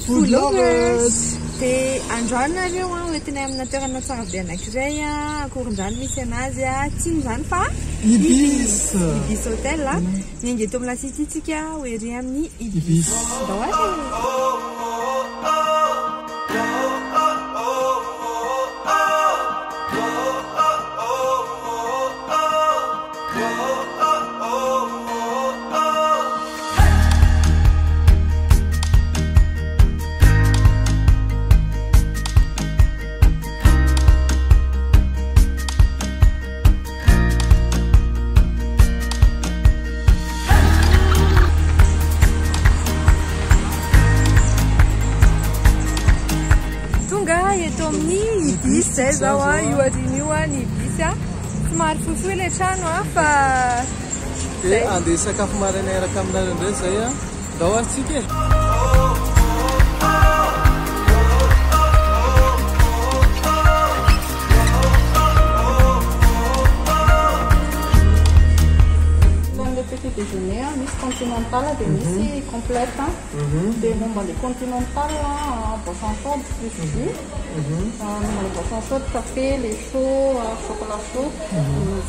Food lovers. Dia androany nareo hoentina amina toerana tsara be anankiray akorin'izany misy anazy tsiny izany fa Ibis Hotel miainga eto amin'ny lasity itsika ho ery amin'ny Ibis. Zay zao io ariny io ny Ibis somary fohifohy ilay trano fa dia andeha sakafo maraina araka aminareo indray zay ndao atsika petit déjeuner, Miss Continental, des Miss complète. Des moments de Continental, boisson chaude, plus jus. Les boissons chaudes, café, les chauds, chocolat chaud.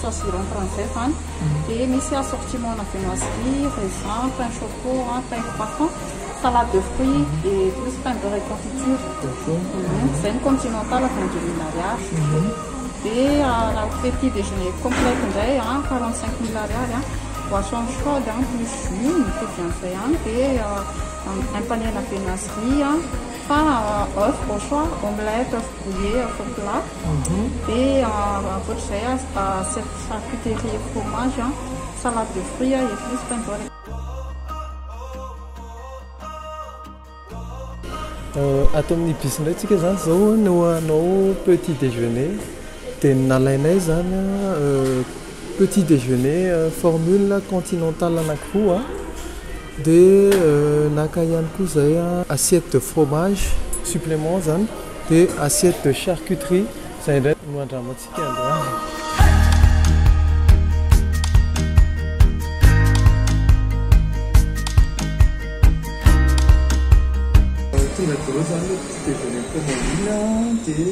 Ça, c'est en français. Et Miss assortiment à viennoiserie, raisin, pain choco, pain croissant, salade de fruits et plus pain de confiture. C'est une Continental avec du mariage. Et la petit déjeuner complet, 45 000 $. Boisson chaude, plus jus, tout bien fait, et un panier à viennoiserie, œuf au choix, omelette, œuf brouillé, œuf plat, et votre chaise, cette charcuterie et fromage, salade de fruits et plus pain beurre. Ato amin'ny Ibis ndray tsika zany zao no anao petit déjeuner dia nalainay zany petit déjeuner formule continentale anankiroa dia naka ihany koa zay assiette de fromage supplément zany dia assiette de charcuterie zay ndray no andramantsika andra tonga daholo zany le petit déjeuner commandina dia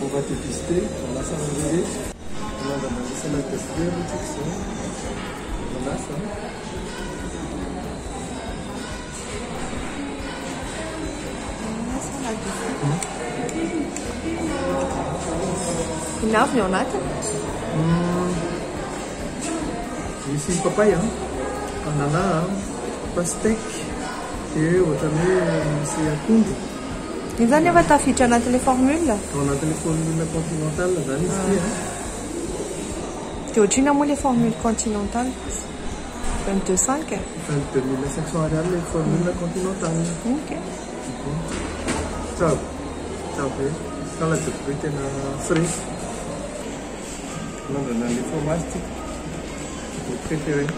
on va te pister on lasa am'zay salade de fruits, tout ça. Voilà ça. Il y en a ici une papaye, ananas, pastèque et watermelon, c'est un kundu. Ils en avaient affiché dans les formules. On a les formules continentales dans l'ici. Tu as les formules continentales 22,5 22 500 $, les formules continentales. Ok. Ciao. Ciao. Quand la te prête na frais. On a les fromages. Vous préférez?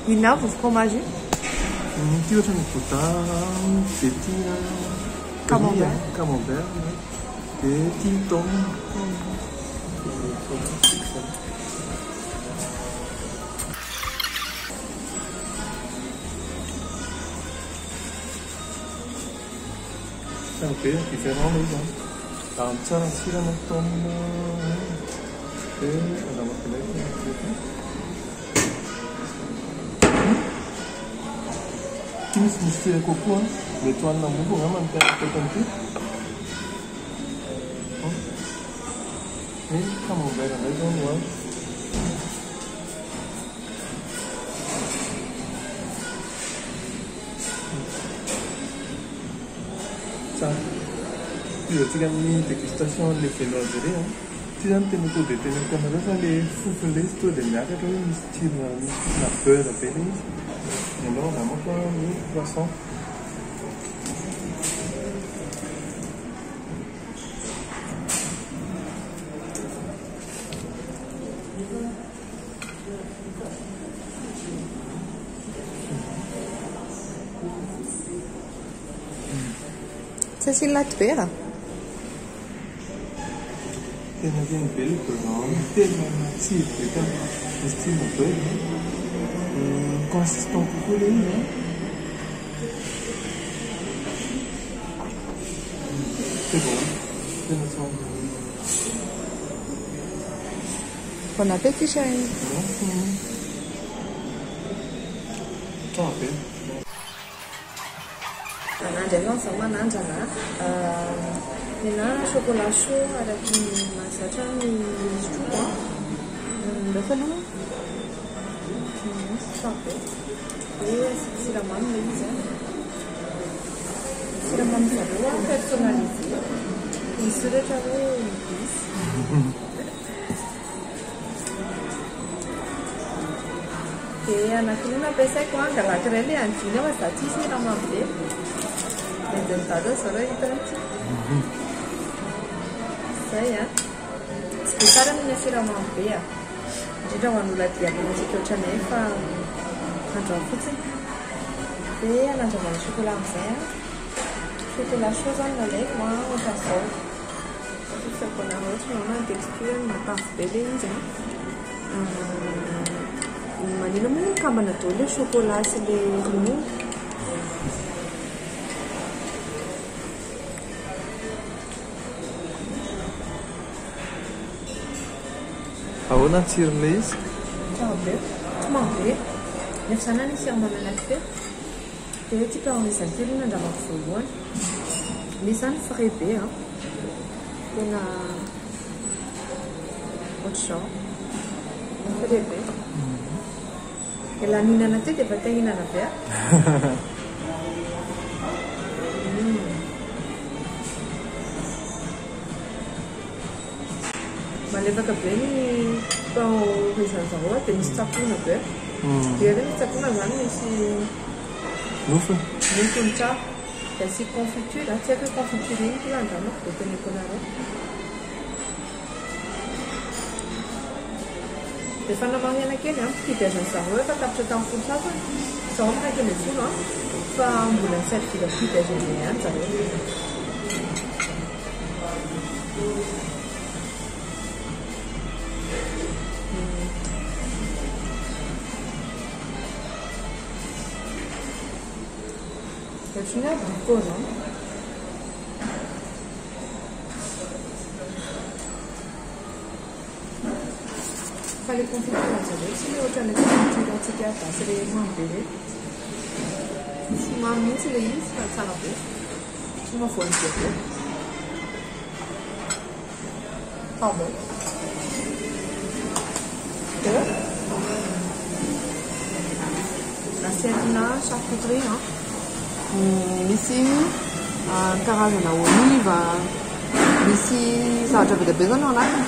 Il y a vous fromagez? Tu as un potin, petit camembert et tilton. C'est un peu différent les gens. Un tsara sirana taomina dia anamaka ty misy sira kokoa mety hoanina mofo angamba ny tena tokony ty camembert indray zao no azo tsara io atsika amin'ny dégustation le viennoiserie ty zany tena to dia tena hitanareo fa le fofony le izy to dia miakatra hoe misy tsirona na beurre be le izy alors ramako ny poisson Cecilia Tvera. tena bien belle couleur, tellement massif, le style un peu consistant pour couler, non? C'est bon, c'est le son. Bon appétit, chérie. Bon appétit. Ananjy aloha zaho manandrana nina chocolat chaud araky mahazatra ny soa rehefa aloha sabe dia siramamy le izy siramamy zareo personnalisé misy rehetra hoe misy dia anakiny nampiasaiko angalaky iray le anjina fa za tsy siramamy be dan tadi sore itu saya sekarang punya siramam ya jadi orang ulat dia punya sikap nefa anjau putih dia anjau mana chocolat saya chocolat chosan nalek mau kasih itu sekolah harus mana tekstur mata beli aja mana namanya kapan tu le chocolat sendiri Ahoana ny tsirony izy? Tsara be, tsy mabe. Nefa sana ny siramamy anaky be dia tika amin'izany kely nandramako voalohany. Misy zany frais be tena ohatr'izao frais be. Ela nihinana teo dia efa te hihinana be malefaka be ny tao izan'izao dia misy tsapona be dia misy tsapona zany misy nofony tsara dia asy confiture tsy haiko hoe confiture iny ty andramako dia teneko anareo dia fanamariana kely pidiazan'zareo efa tapitra tamin'ny folo sasany zaho miraiky amby folo fa mbola ny certificat pidiazany ihany zareo Je suis là pour cause. Fallait confiter la télé. Si les autres ont identité à ça, c'est les gens bébés. Si ma mine, c'est les yeux, c'est ça la peau. Si ma foi, c'est peu. Pardon. La serna, charcuterie, misy karazana oliva misy zavatra be dia be zany ao anatiny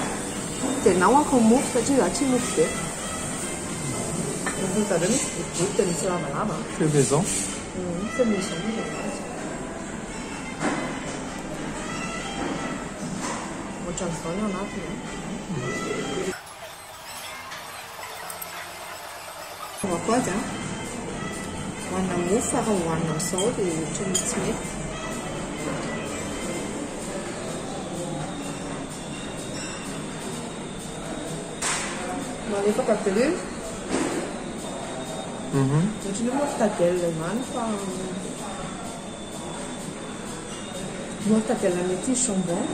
dia nahoako ny mofo satria za tsy mofo be zareo misy boribory dia misy lavalava fait maison fait maison ohatran'izao ny ao anatiny koazy hoanina mofo fa raha hoanina amin'izao dia ohatra misy tsy mety malefaka be ohatry ny mortadelle izany fa mortadelle mety jambon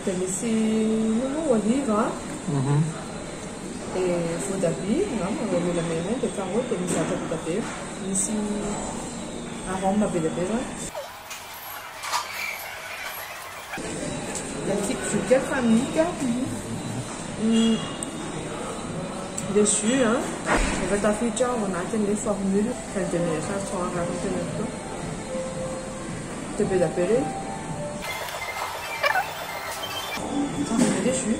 dia misy oliva et voatabia voamelamena dia carotte dia misy zavatra be dia be misy arôme be dia be zany la petite chouquette famille dessus on va t'afficher on a les formules enfin des messages sont rajoutés là-dedans c'est bien appelé on est déçu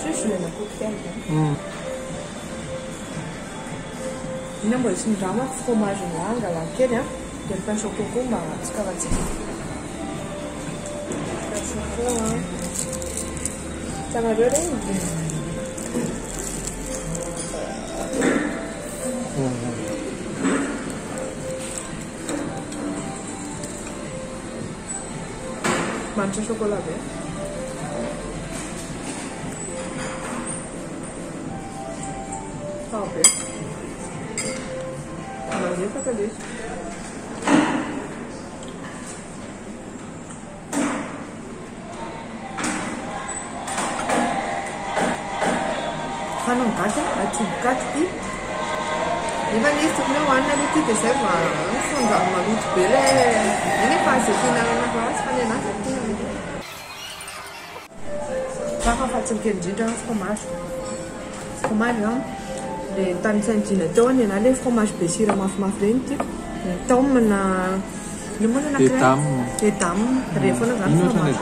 je suis un cocktail Ina mbola tsy ndrama fromage manga la kely dia pain chocolat mba tsy karahantsika tanareo regny manitra chocolat be fanao gaty atobo gaty ty nefa izy tokony hoanina aloha ty dia zay va fonja maloto be le nefa zay fihinanana rasy fa ny anazy fihinana fahafatsiny kely indrindra fromage a le tany tao any ana le fromage be sira mafimafy reny ty tao mana le moana anankiray edam rehefa na zany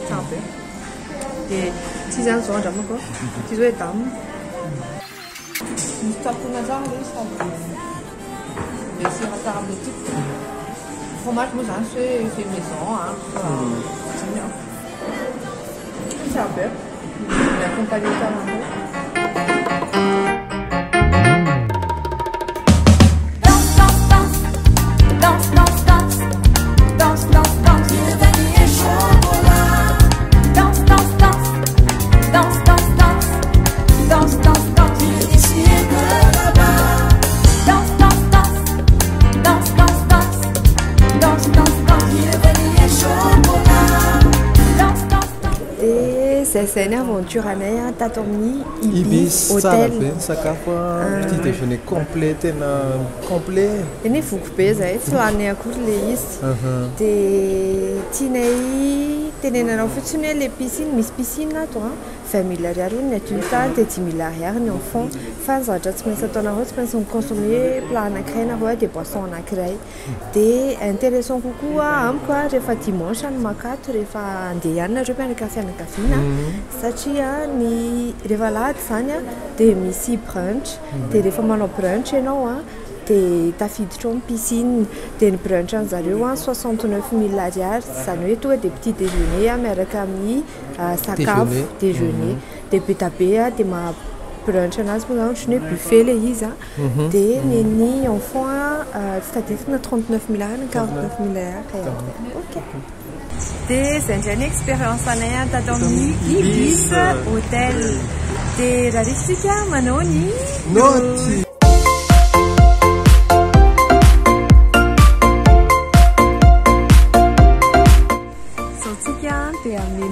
tsara be dia tsy zany zao andramako ty zao edam misy tatona zany le sady le sira tsara be ty fromage moa zany sy hoe fait maison tsara be accompagné tsara be C'est une aventure à Naya, Tatomni, Ibis, Hôtel. Petit déjeuner complet, complet. Et il faut couper, c'est l'année à court les des tinei, tenena fonctionnel les piscines, Miss piscine là, toi. Famille Ariarun, n'est une tante, et 10 000 arrières, en fond. Fans, mais ça t'en a reçu, mais on consommer plein à créer, n'a des poissons à créer. Des intéressants coucou, quoi, j'ai fait dimanche, à Macat, j'ai fait Diana, je vais le café à la cafina. Satia, ni Revalade, Sanya, des missi brunch, des femmes au brunch, et non, des tafidron piscine, des brunch en Zario, 69 000 arrières, ça nous est tout des petits déjeuners, américains, sakaf, déjeuner, des pétapéas, des ma brunch en Asboulan, je n'ai plus fait les isa, des nénis enfants, c'est-à-dire 39 000 arrières, 49 000 arrières, ok. C'est une expérience en Tatomni, Ibis, Hôtel, des Rarifica, Manoni, Noti.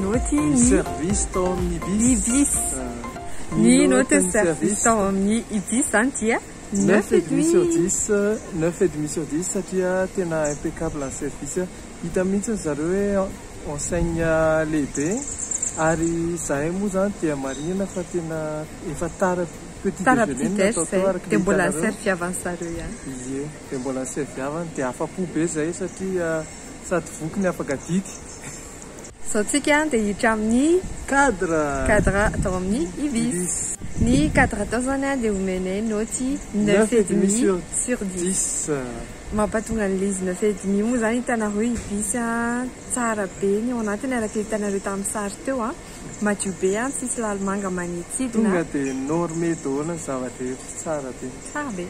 Noti, service Ibis. Ni notre service Ibis, Antia. 9,5 sur 10, 9,5 sur 10, Satia, t'es impeccable en service. Itamitsy zareo hoe enseigne lehibe ary zahay moa zany dia marina fa tena efa tara petit déjeuner natao tao dia mbola serviavany zareo ihany. Ie, dia mbola serviavany dia afa-po be zay satria sady voky ny afaka didy. Zao tsika dia hiditra amin'ny cadre atao amin'ny Ibis. Ny cadre atao zany dia omeny noti 9,5 sur 10. Mampatonga an'izy 9,5 moa zany hitanareo Ibis tsara be ny ao anatiny araka hitanareo tamin'ny sary teo madio be tsisy lalomanga manitsidina. Tonga dia normé daholo ny zava-drehetra tsara be. Tsara be.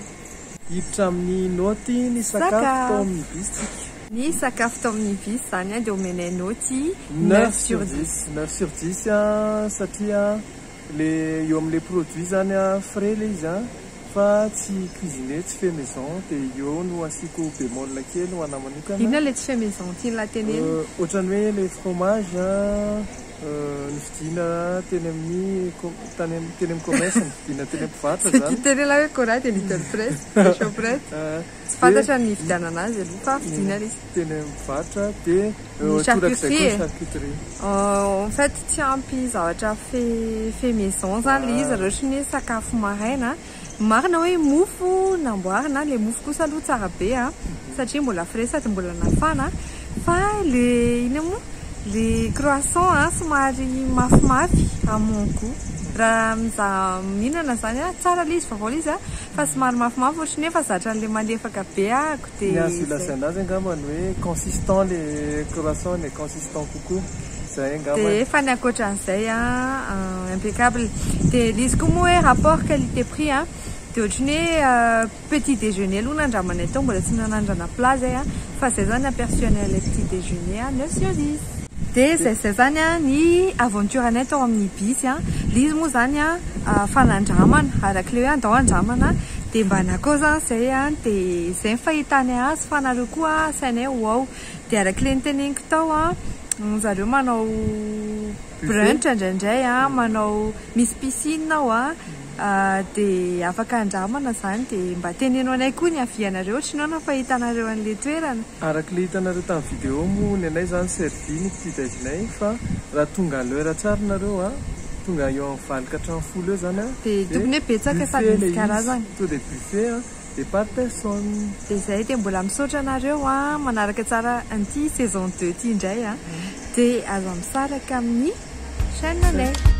Hiditra amin'ny noti ny sakafo tao amin'ny Ibis tsika. Ny sakafo tao amin'ny Ibis zany dia omeny noti 9 sur 10. 9 sur 10 satria le eo amin'ilay produit zany frais le izy fa tsy cuisiner tsy fait maison dia eo no asiako bémol kely ho ana manokana. Inona le tsy fait maison tiany la teneny? Ohatrany hoe le fromage ny vidina teny amin'ny commerce ny vidina teny mpivarotra zany. Teny la hoe Cora dia Little Press, Shoprite. Tsy fantatra ny vidana anazy aloha fa vidina izy. Teny mpivarotra dia torak'izay koa charcuterie. En fait tsy ampy zavatra fait maison zany le izy rehetra ny sakafo maraina. Marina hoe mofo namboarina, le mofo kosa aloha tsara be satria mbola frais sady mbola nafana fa le ina moa le croissant somary mafimafy à mon goût. Raha mizaha mihinana zany tsara le izy vaovao le izy fa somary mafimafy ohatrany nefa zatra le malefaka be côté. Ny azo ilazaina azy angambany hoe consistant le croissant le consistant coco. Dia efa ny ankoatran'izay impeccable. Dia izy koa moa hoe rapport qualité prix dia ohatrany hoe petit déjeuner aloha nandramanay tao mbola tsy nanandrana plat zay fa zay zany aperçu-anay le petit déjeuner 9 sur 10. Dia zay zany ny aventure anay tao amin'ny Ibis le izy moa zany fanandramana araka le hoe andao andramana dia mba nakao zany zay dia zay fahitany azy fa nareo koa sainay wow dia araka le niteneniko tao zareo manao brunch indraindray manao misy piscine ao dia afaka andramana zany dia mba tenenao anay koa ny avianareo ohatrinao na fahitanareo an'ilay toerana. Araka le hitanareo tamin'ny vidéo moa ny anay zany servi ny petit déjeuner fa raha tonga à l'heure tsara nareo a tonga eo amin'ny 24 eo zany a dia tokony hoe betsaka efa misy karazany to de buffet a de par personne. Dia izay dia mbola misaotra anareo a manaraka tsara an'ity saison 2 ity indray a dia azo misaraka amin'ny chaîne anay.